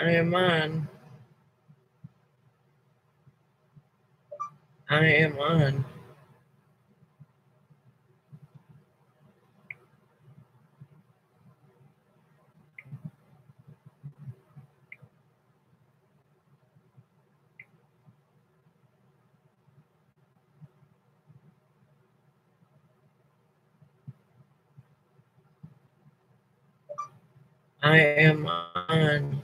I am on. I am on. I am on.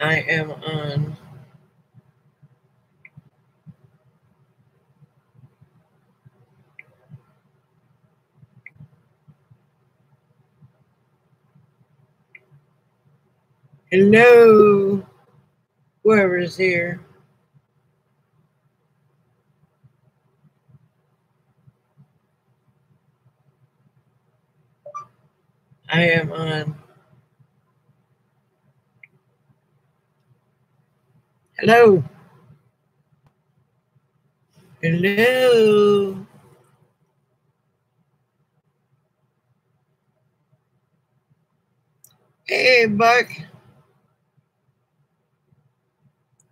I am on. Hello, whoever's here. I am on. Hello. Hello. Hey, Buck.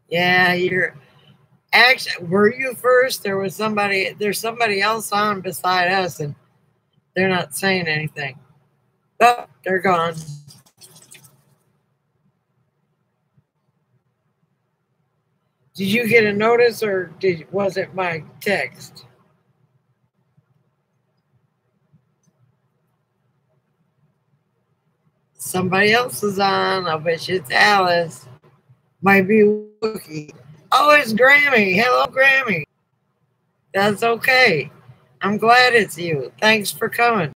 Yeah, you're actually, were you first? There's somebody else on beside us, and they're not saying anything. Oh, they're gone. Did you get a notice, or was it my text? Somebody else is on. I bet you it's Alice. Might be Wookie. Oh, it's Grammy. Hello, Grammy. That's okay. I'm glad it's you. Thanks for coming.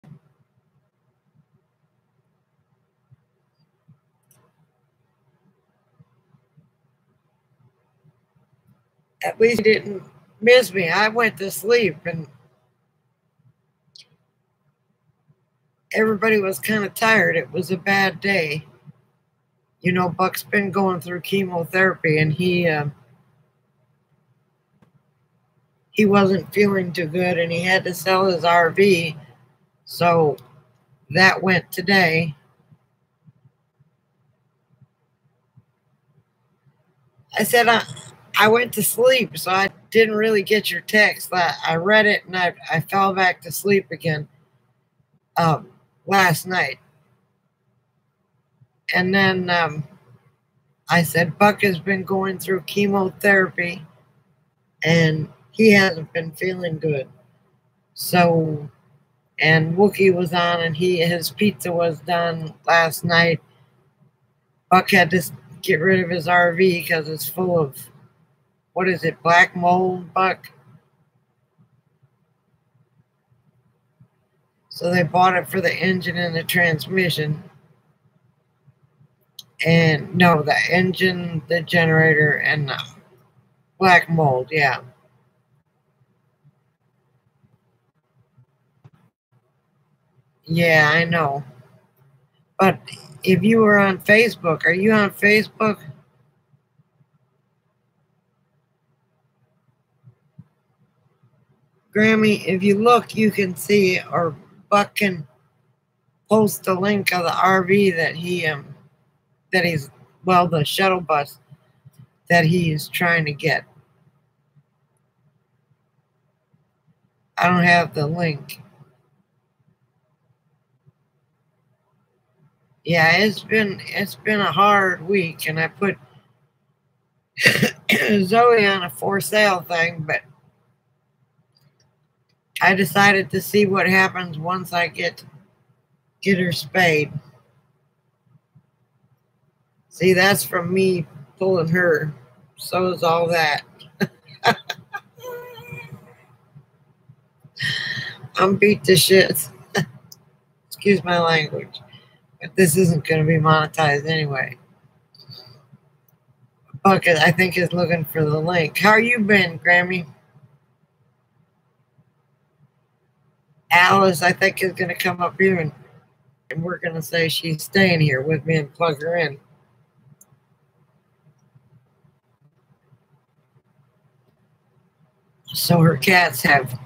At least you didn't miss me. I went to sleep and everybody was kind of tired. It was a bad day. You know, Buck's been going through chemotherapy and he wasn't feeling too good and he had to sell his RV. So that went today. I said I went to sleep, so I didn't really get your text. I read it and I fell back to sleep again last night. And then I said, Buck has been going through chemotherapy and he hasn't been feeling good. So, and Wookie was on and his pizza was done last night. Buck had to get rid of his RV because it's full of, what is it, black mold, Buck? So they bought it for the engine and the transmission. And no, the engine, the generator, and the black mold, yeah. Yeah, I know. But if you were on Facebook, are you on Facebook? Grammy, if you look, you can see, or Buck can post a link of the RV that he's, well, the shuttle bus that he's trying to get. I don't have the link. Yeah, it's been a hard week, and I put Zoe on a for sale thing, but I decided to see what happens once I get her spayed. See, that's from me pulling her. So is all that. I'm beat to shit. Excuse my language. But this isn't going to be monetized anyway. Bucket, I think, is looking for the link. How you been, Grammy? Alice, I think, is going to come up here and And we're going to say she's staying here with me and plug her in. So her cats have.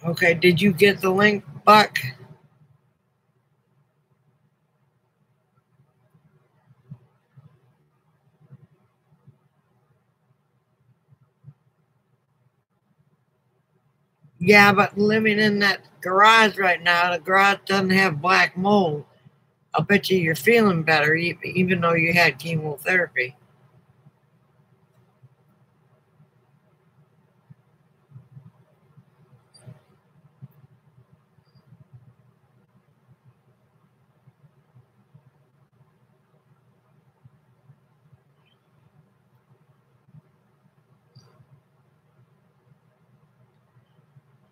Okay, did you get the link, Buck? Yeah, but living in that garage right now, the garage doesn't have black mold. I'll bet you're feeling better, even though you had chemotherapy.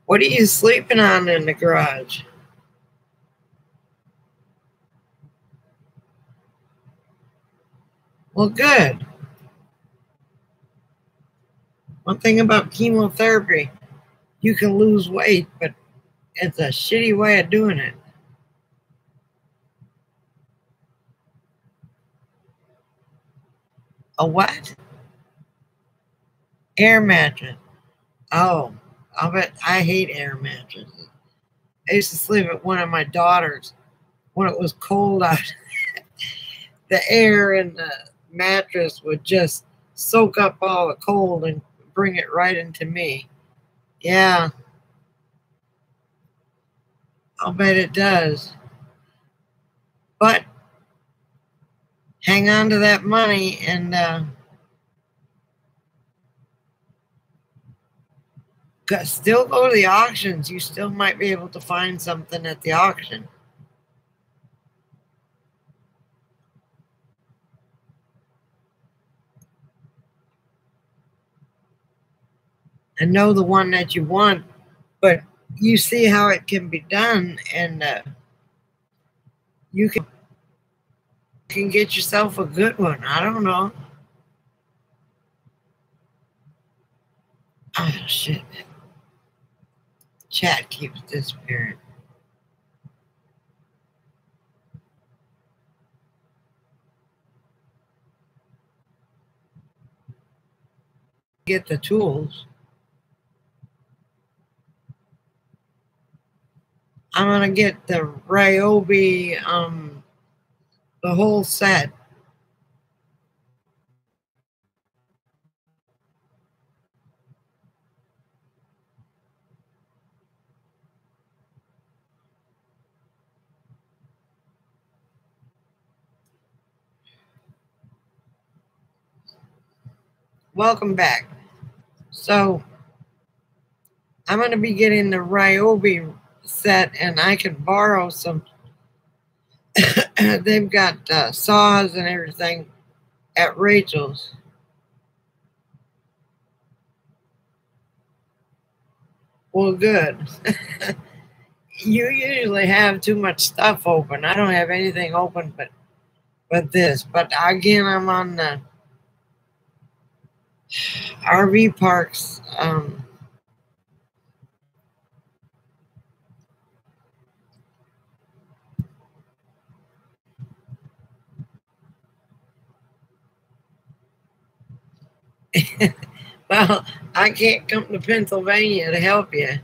What are you sleeping on in the garage? Well, good. One thing about chemotherapy, you can lose weight, but it's a shitty way of doing it. A what? Air mattress. Oh, I hate air mattresses. I used to sleep at one of my daughters when it was cold out. The air in the mattress would just soak up all the cold and bring it right into me. Yeah, I'll bet it does. But hang on to that money and still go to the auctions. You still might be able to find something at the auction. And know the one that you want, but you see how it can be done, and you can get yourself a good one. I don't know. Oh, shit. Chat keeps disappearing. Get the tools. I'm gonna get the Ryobi, the whole set. Welcome back. So I'm gonna be getting the Ryobi set, and I can borrow some. They've got saws and everything at Rachel's. Well, good. You usually have too much stuff open. I don't have anything open but this. But again, I'm on the RV parks. Well, I can't come to Pennsylvania to help you.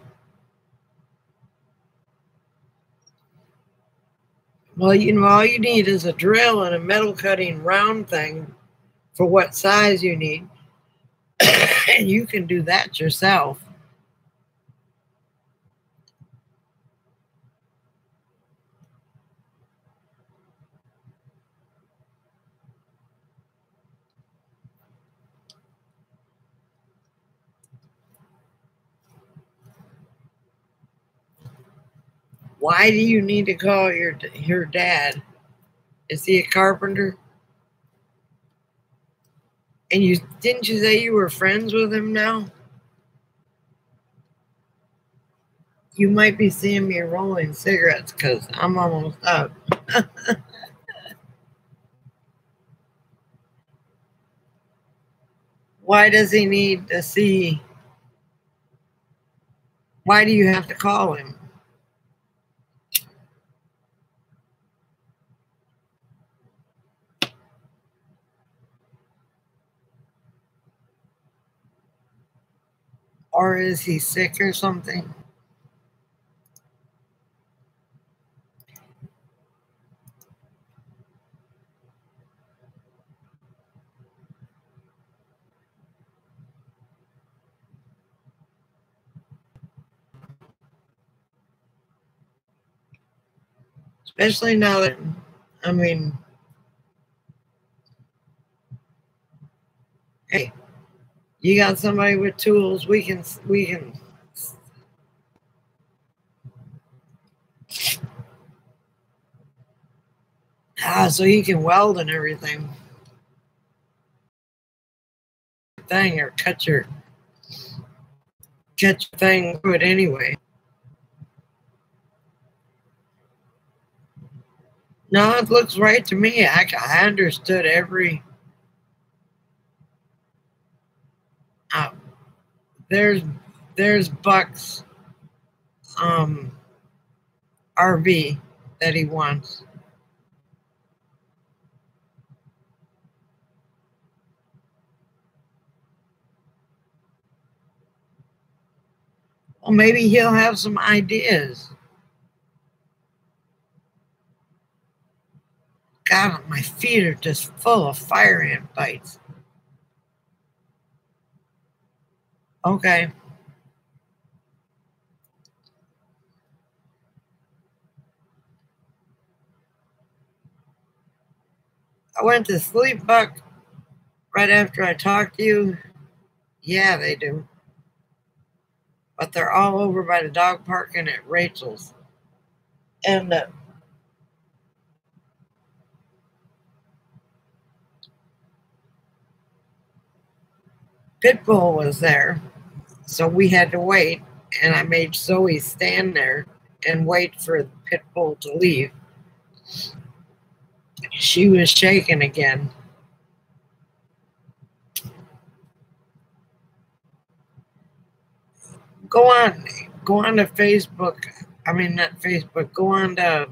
Well, all you need is a drill and a metal cutting round thing for what size you need. And you can do that yourself. Why do you need to call your dad? Is he a carpenter? And didn't you say you were friends with him now? You might be seeing me rolling cigarettes because I'm almost up. Why does he need to see? Why do you have to call him? Or is he sick or something? Especially now that, I mean, hey, you got somebody with tools, we can. So you can weld and everything. Thing or cut your thing good anyway. No, it looks right to me. I understood every. Uh, there's Buck's RV that he wants. Well, maybe he'll have some ideas. God, my feet are just full of fire ant bites. Okay. I went to sleep, Buck, right after I talked to you. Yeah, they do. But they're all over by the dog park and at Rachel's. And Pitbull was there. So we had to wait. And I made Zoe stand there and wait for Pitbull to leave. She was shaking again. Go on to Facebook. I mean, not Facebook. Go on to,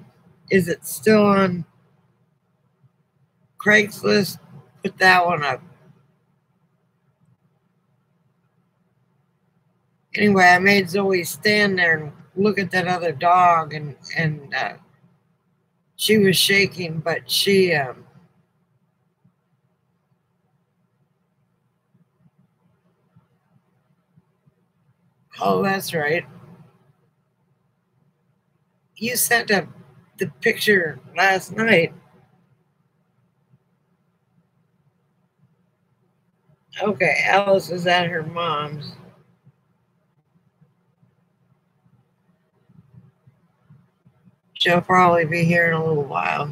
is it still on Craigslist? Put that one up. Anyway, I made Zoe stand there and look at that other dog, and she was shaking, but she oh, that's right. You sent the picture last night. Okay, Alice is at her mom's. She'll probably be here in a little while.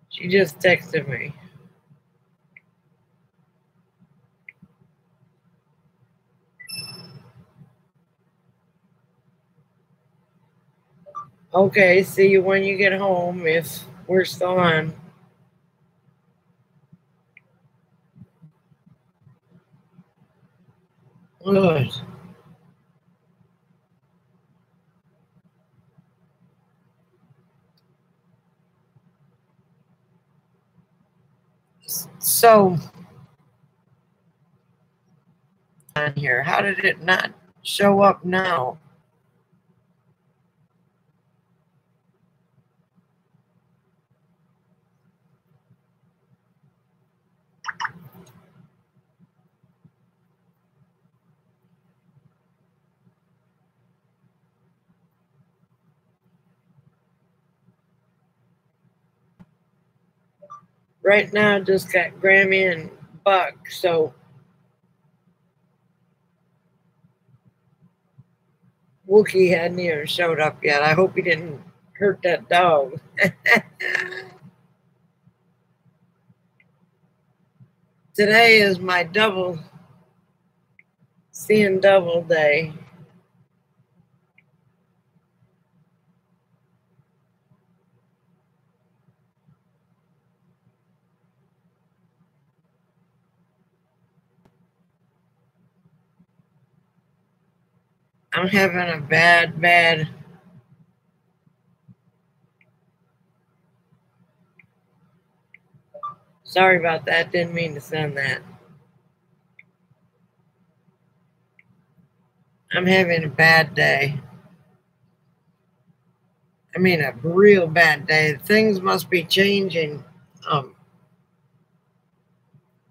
She just texted me. Okay, see you when you get home if we're still on. Good. So, on here, how did it not show up now? Right now, I just got Grammy and Buck, so Wookie hadn't even showed up yet. I hope he didn't hurt that dog. Today is my seeing double day. I'm having a bad. Sorry about that. Didn't mean to send that. I'm having a bad day. I mean, a real bad day. Things must be changing.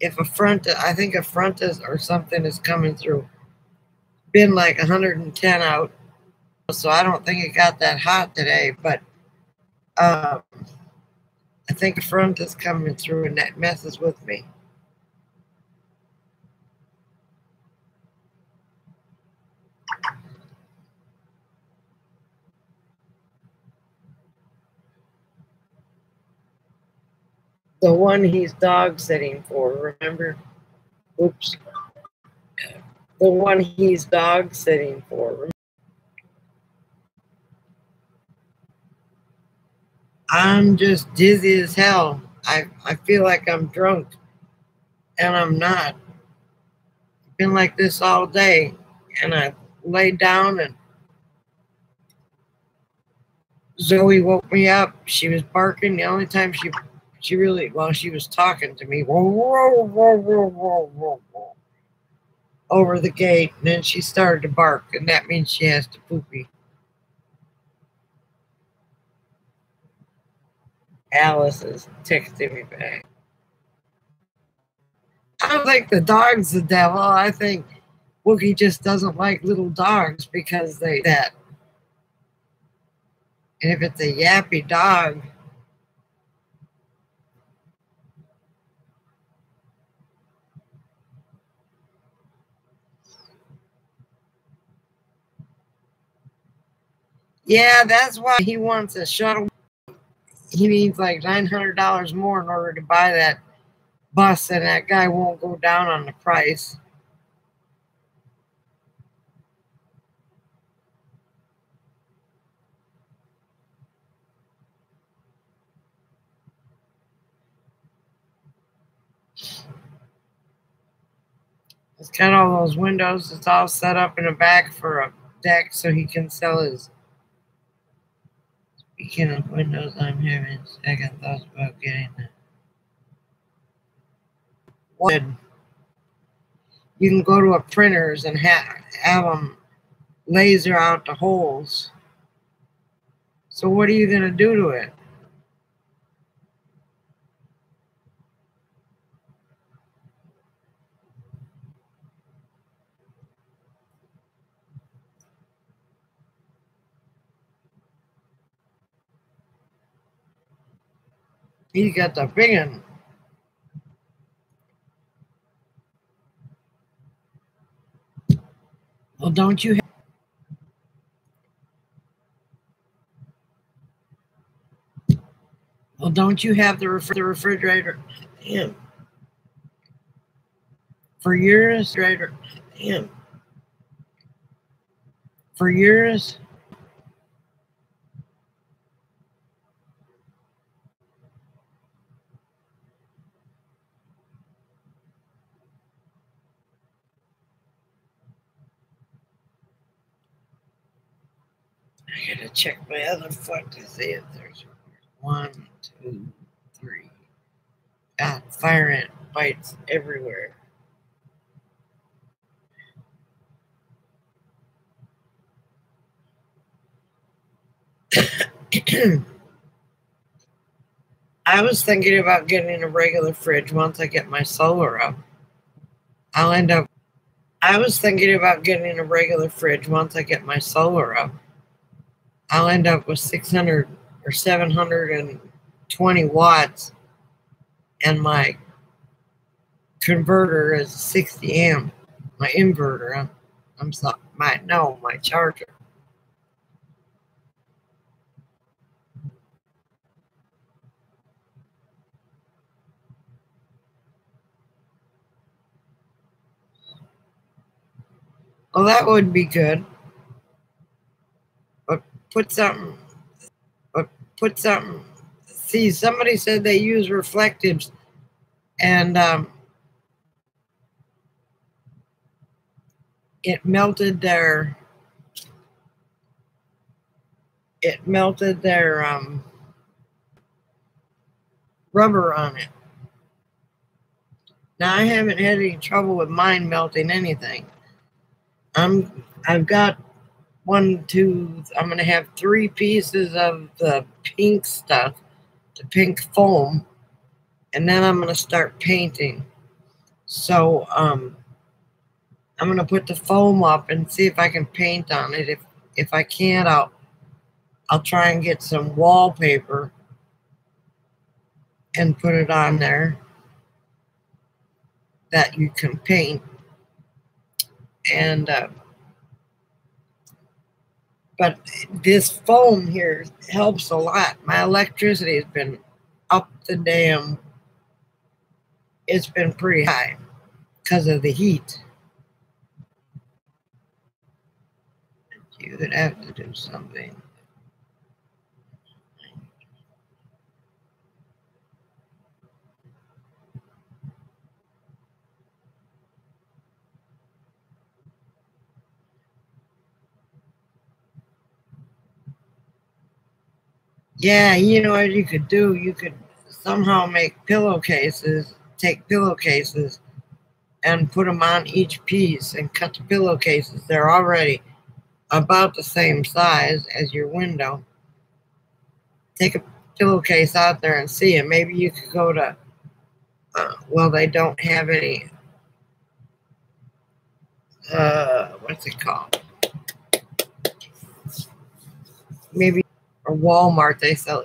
If a front, I think a front is or something is coming through. Been like 110 out, so I don't think it got that hot today. But I think a front is coming through, and that messes with me. The one he's dog sitting for, remember? Oops. The one he's dog sitting for. I'm just dizzy as hell. I feel like I'm drunk, and I'm not. I've been like this all day, and I laid down, and Zoe woke me up. She was barking. The only time she really, well, she was talking to me. Whoa, whoa, whoa, whoa, whoa, whoa, whoa, over the gate, and then she started to bark, and that means she has to poopy. Alice is texting me back. I don't think the dog's the devil. I think Wookie just doesn't like little dogs because they that. And if it's a yappy dog, yeah, that's why he wants a shuttle. He needs like $900 more in order to buy that bus, and that guy won't go down on the price. It's got all those windows. It's all set up in the back for a deck so he can sell his. Speaking of windows, I'm having second thoughts about getting that. Wood. You can go to a printer's and have them laser out the holes. So what are you going to do to it? He's got the big one. Well, don't you have the refrigerator? Damn. For years, damn. For years. I gotta check my other foot to see if there's 1, 2, 3. God, fire ant bites everywhere. I was thinking about getting a regular fridge once I get my solar up. I was thinking about getting a regular fridge once I get my solar up. I'll end up with 600 or 720 watts, and my converter is 60 amp. My inverter, my charger. Well, that would be good. But put something. See, somebody said they use reflectives, and it melted their it melted their rubber on it. Now I haven't had any trouble with mine melting anything. I've got I'm gonna have 3 pieces of the pink stuff, the pink foam, and then I'm gonna start painting. So I'm gonna put the foam up and see if I can paint on it. If I can't, I'll try and get some wallpaper and put it on there that you can paint. And but this foam here helps a lot. My electricity has been up the damn. It's been pretty high because of the heat. You would have to do something. Yeah, you know what you could do? You could somehow make pillowcases, take pillowcases and put them on each piece and cut the pillowcases. They're already about the same size as your window. Take a pillowcase out there and see it. Maybe you could go to, well, they don't have any, what's it called? Maybe, or Walmart, they sell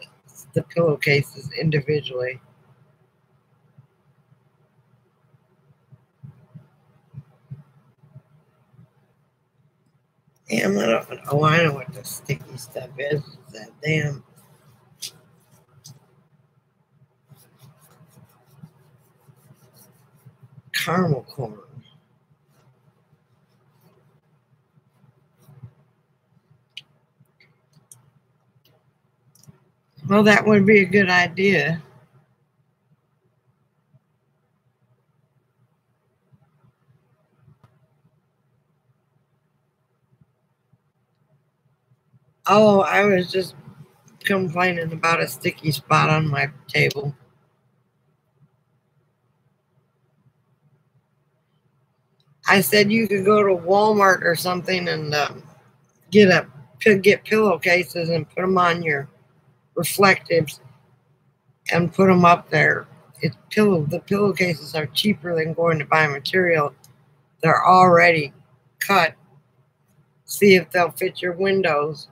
the pillowcases individually. Damn, I don't know. Oh, I know what the sticky stuff is. It's that damn caramel corn. Well, that would be a good idea. Oh, I was just complaining about a sticky spot on my table. I said you could go to Walmart or something and get pillowcases and put them on your reflectives and put them up there. The pillowcases are cheaper than going to buy material. They're already cut. See if they'll fit your windows,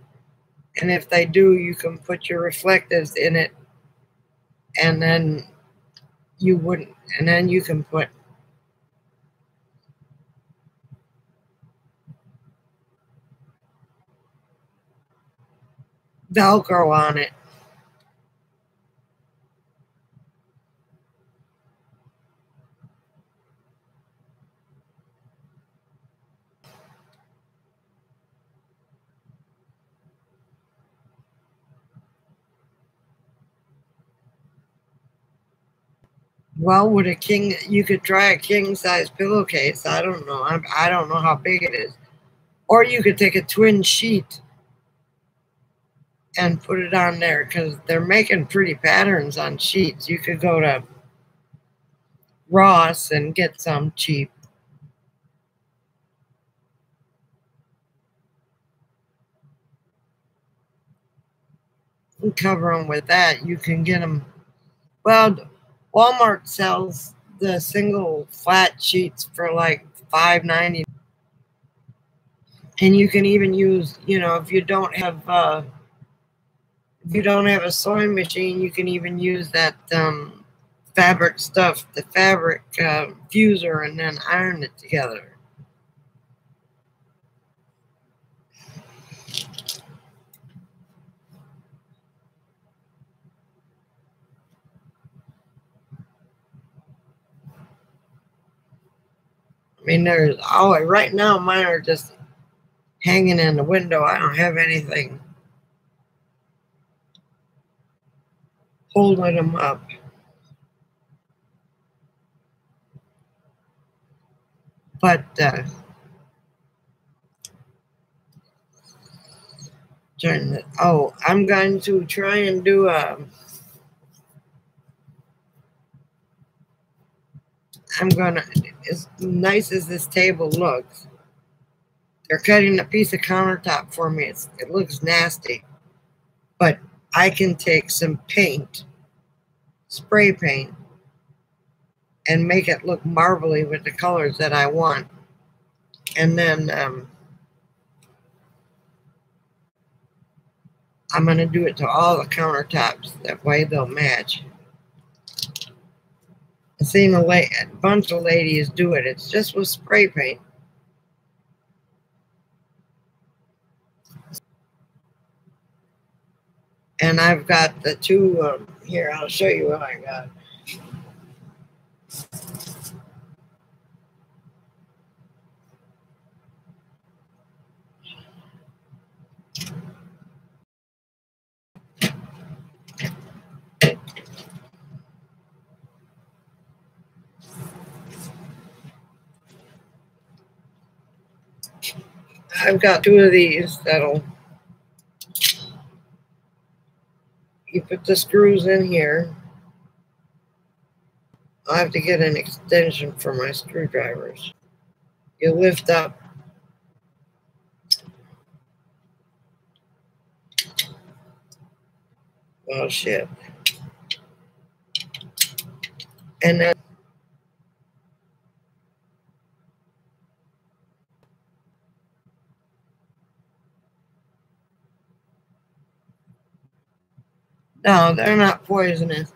and if they do, you can put your reflectives in it, and then you can put Velcro on it. Well, you could try a king size pillowcase. I don't know. I don't know how big it is. Or you could take a twin sheet and put it on there because they're making pretty patterns on sheets. You could go to Ross and get some cheap. And cover them with that. You can get them. Well, Walmart sells the single flat sheets for like $5.90. And you can even use, if you don't have a sewing machine, you can even use that fabric stuff, the fabric fuser, and then iron it together. I mean, right now mine are just hanging in the window. I don't have anything holding them up. But turn it. Oh, I'm going to try and do as nice as this table looks, they're cutting a piece of countertop for me. It looks nasty, but I can take some paint, spray paint, and make it look marbly with the colors that I want. And then I'm going to do it to all the countertops. That way they'll match. I've seen a bunch of ladies do it. It's just with spray paint. And I've got the two, here, I'll show you what I got. I've got two of these you put the screws in here. I'll have to get an extension for my screwdrivers. You lift up. Oh, shit. And then no, they're not poisonous.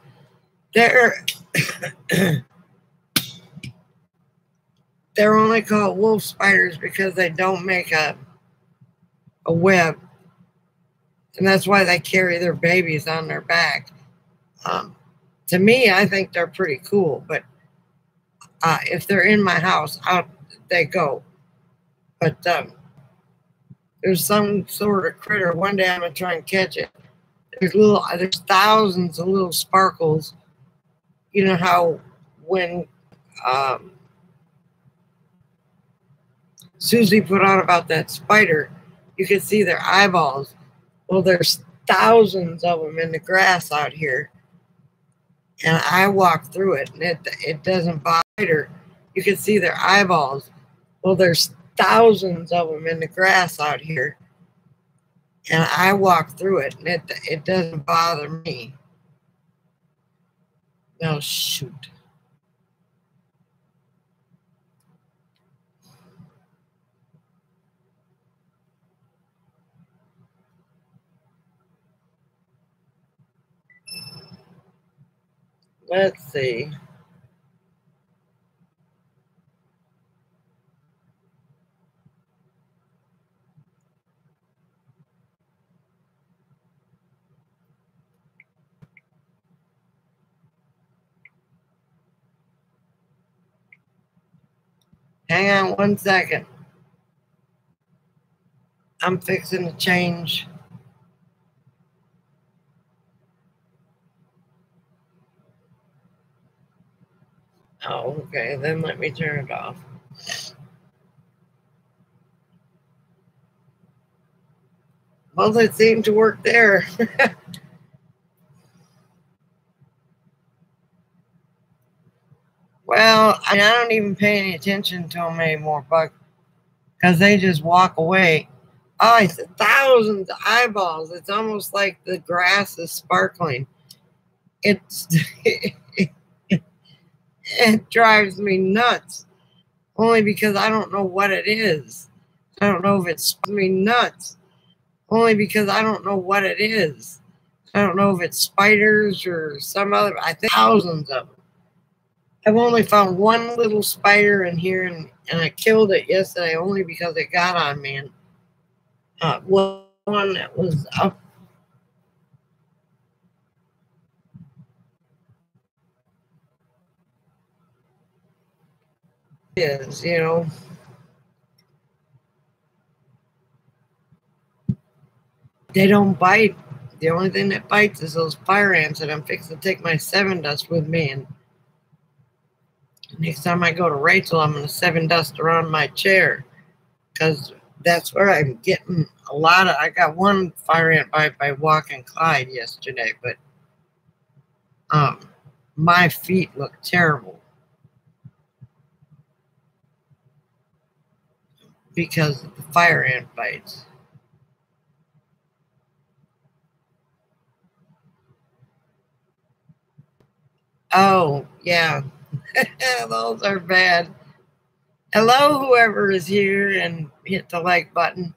They're they're only called wolf spiders because they don't make a web, and that's why they carry their babies on their back. To me, I think they're pretty cool, but if they're in my house, out they go. But there's some sort of critter. One day I'm gonna try and catch it. There's thousands of little sparkles. You know how when Susie put on about that spider, you could see their eyeballs. Well, there's thousands of them in the grass out here, and I walk through it, and it doesn't bother. You can see their eyeballs. Well, there's thousands of them in the grass out here, and I walk through it, and it doesn't bother me. Oh, shoot. Let's see. Hang on 1 second. I'm fixing to change. Oh, okay. Then let me turn it off. Well, it seemed to work there. Well, I don't even pay any attention to them anymore, Buck, because they just walk away. Oh, it's thousands of eyeballs. It's almost like the grass is sparkling. It's it drives me nuts, only because I don't know what it is. I don't know if it's me nuts, only because I don't know what it is. I don't know if it's spiders or some other. I think thousands of them. I've only found one little spider in here, and I killed it yesterday only because it got on me. And one that was up. Is, you know. They don't bite. The only thing that bites is those fire ants, and I'm fixing to take my 7 dust with me. And next time I go to Rachel, I'm going to 7 dust around my chair, because that's where I'm getting a lot of. I got one fire ant bite by walking Clyde yesterday, but my feet look terrible because of the fire ant bites. Oh, yeah. Those are bad. Hello, whoever is here, and hit the like button.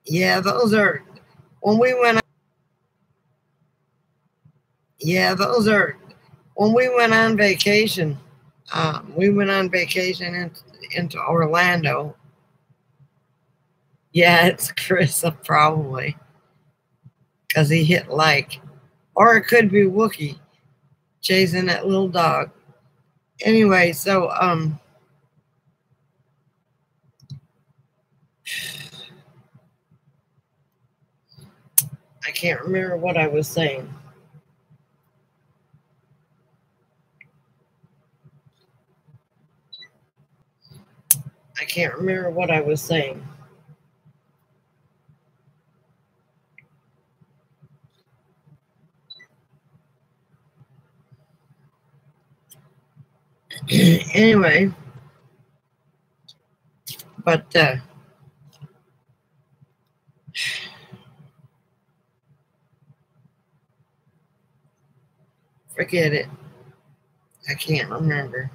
Yeah, those are, when we went, yeah, those are, when we went on vacation, into Orlando. Yeah, it's Chris probably, because he hit like, or it could be Wookie chasing that little dog. Anyway, so I can't remember what I was saying. I can't remember what I was saying. Anyway, but forget it. I can't remember.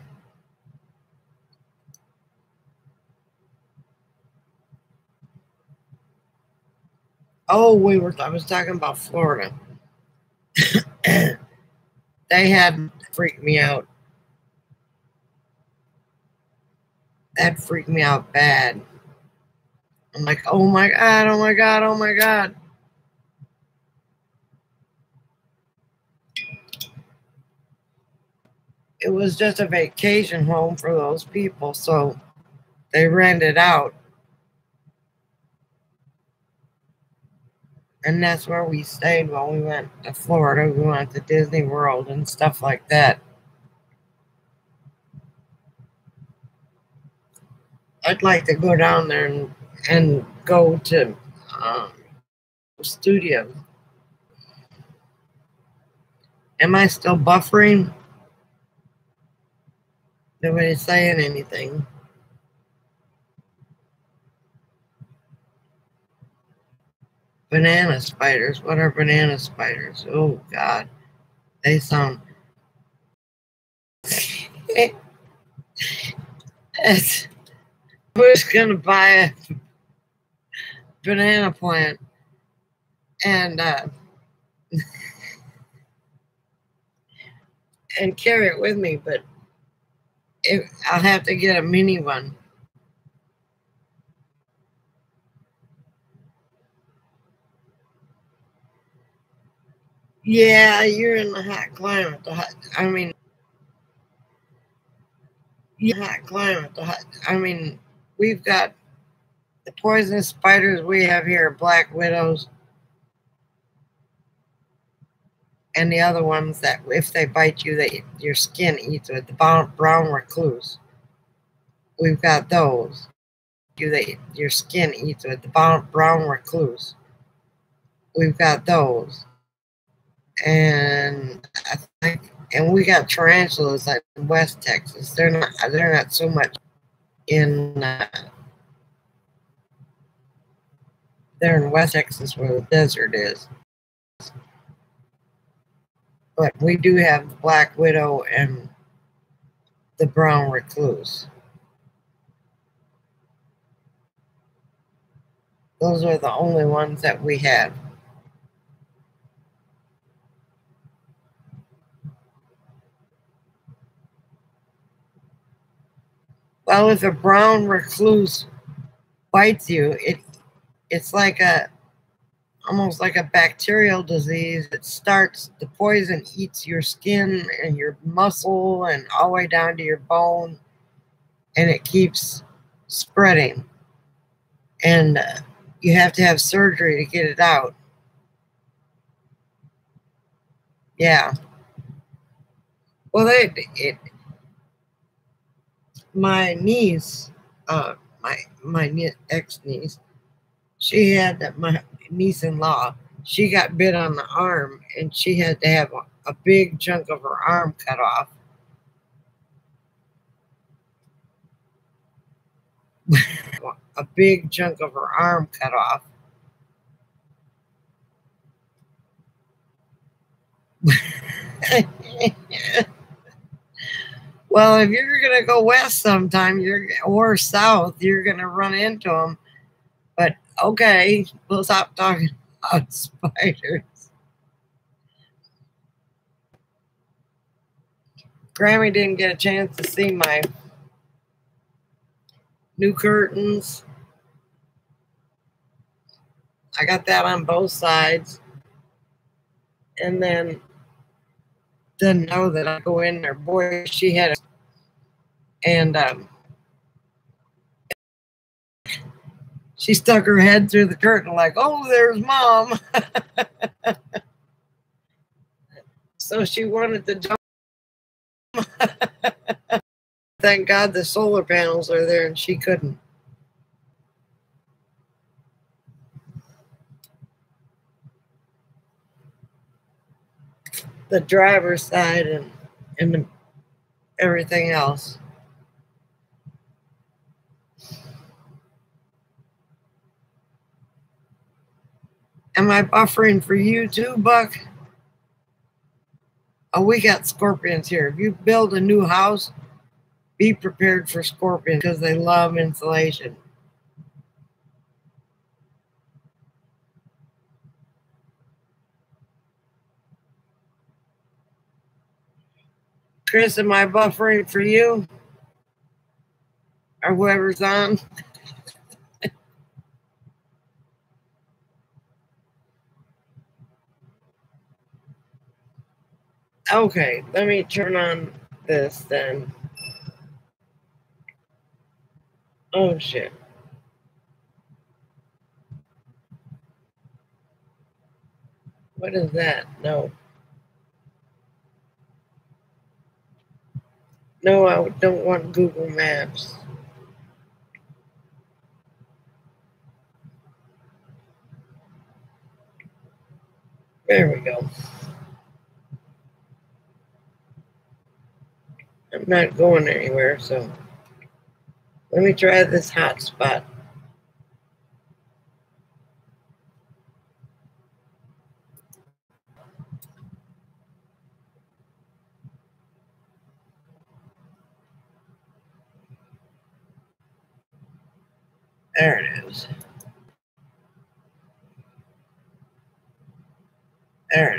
Oh, I was talking about Florida. They had freaked me out. That freaked me out bad. I'm like, oh my God, oh my God, oh my God. It was just a vacation home for those people, so they rented out. And that's where we stayed while we went to Florida. We went to Disney World and stuff like that. I'd like to go down there and go to studios. Am I still buffering? Nobody's saying anything. Banana spiders. What are banana spiders? Oh, God. They sound... Who's going to buy a banana plant and carry it with me, but I'll have to get a mini one. Yeah, you're in the hot climate. Hot climate. We've got the poisonous spiders we have here are black widows. And the other ones that if they bite you, your skin eats it. The brown recluse. We've got those. Your skin eats it. The brown recluse. We've got those. And we got tarantulas like in West Texas. They're not so much in they're in West Texas where the desert is. But we do have the black widow and the brown recluse. Those are the only ones that we have. Well, if a brown recluse bites you, it's like almost like a bacterial disease. It starts, the poison eats your skin and your muscle and all the way down to your bone, and it keeps spreading. And you have to have surgery to get it out. Yeah. Well, my niece, my ex-niece, she had my niece-in-law. She got bit on the arm, and she had to have a big chunk of her arm cut off. A big chunk of her arm cut off. Well, if you're gonna go west sometime, or south, you're gonna run into them. But okay, we'll stop talking about spiders. Grammy didn't get a chance to see my new curtains. I got that on both sides, and then didn't know that I go in there. Boy, she had and she stuck her head through the curtain like, "Oh, there's Mom." So she wanted to jump. Thank God the solar panels are there, and she couldn't. The driver's side and everything else. Am I buffering for you too, Buck? Oh, we got scorpions here. If you build a new house, be prepared for scorpions because they love insulation. Chris, am I buffering for you? Or whoever's on? Okay, let me turn on this then. Oh, shit. What is that? No. No, I don't want Google Maps. There we go. I'm not going anywhere, so let me try this hotspot. There it is. There it is.